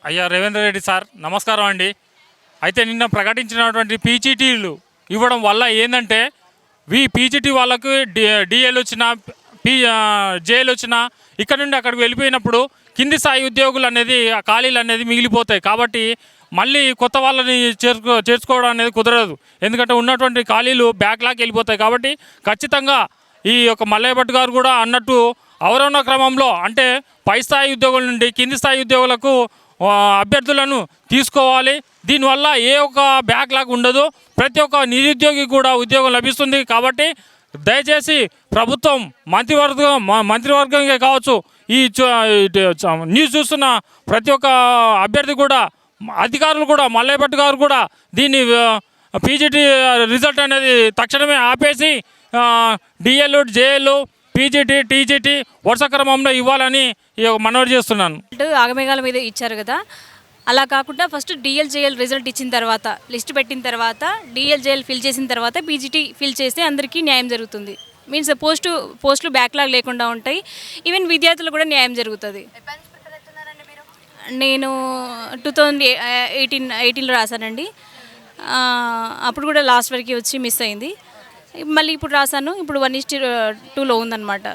అయ్యా రేవేంద్ర రెడ్డి సార్ నమస్కారం అండి. అయితే నిన్న ప్రకటించినటువంటి పీజీటీలు ఇవ్వడం వల్ల ఏంటంటే పీజీటీ వాళ్ళకు డిఏలు వచ్చినా జేఏలు వచ్చినా ఇక్కడ నుండి అక్కడికి వెళ్ళిపోయినప్పుడు కింది స్థాయి ఉద్యోగులు అనేది ఆ ఖాళీలు అనేది మిగిలిపోతాయి. కాబట్టి మళ్ళీ కొత్త వాళ్ళని చేర్చుకోవడం అనేది కుదరదు. ఎందుకంటే ఉన్నటువంటి ఖాళీలు బ్యాక్లాగ్ వెళ్ళిపోతాయి. కాబట్టి ఖచ్చితంగా ఈ యొక్క మల్లయ్య భట్ గారు కూడా అన్నట్టు అవరోహణ క్రమంలో అంటే పై స్థాయి ఉద్యోగుల నుండి కింది స్థాయి ఉద్యోగులకు అభ్యర్థులను తీసుకోవాలి. దీనివల్ల ఏ ఒక్క బ్యాక్లాగ్ ఉండదు, ప్రతి ఒక్క నిరుద్యోగి కూడా ఉద్యోగం లభిస్తుంది. కాబట్టి దయచేసి ప్రభుత్వం మంత్రివర్గంగా కావచ్చు, ఈ న్యూస్ చూస్తున్న ప్రతి ఒక్క అభ్యర్థి కూడా అధికారులు కూడా మల్లయ్య భట్ గారు కూడా దీన్ని పీజీటీ రిజల్ట్ అనేది తక్షణమే ఆపేసి డిఎల్ జేఎల్ పీజీటీ టీజీటీ వరుస క్రమంలో ఇవ్వాలని మనవి చేస్తున్నాను. ఆగమేఘాల మీద ఇచ్చారు కదా, అలా కాకుండా ఫస్ట్ డిఎల్ రిజల్ట్ ఇచ్చిన తర్వాత లిస్ట్ పెట్టిన తర్వాత డిఎల్ ఫిల్ చేసిన తర్వాత పీజీటీ ఫిల్ చేస్తే అందరికీ న్యాయం జరుగుతుంది. మీన్స్ పోస్టులు బ్యాక్లాగ్ లేకుండా ఉంటాయి. ఈవెన్ విద్యార్థులు కూడా న్యాయం జరుగుతుంది. నేను 2018లో రాశానండి. అప్పుడు కూడా లాస్ట్ వరకు వచ్చి మిస్ అయింది. మళ్ళీ ఇప్పుడు రాశాను. ఇప్పుడు 1:2లో ఉందన్నమాట.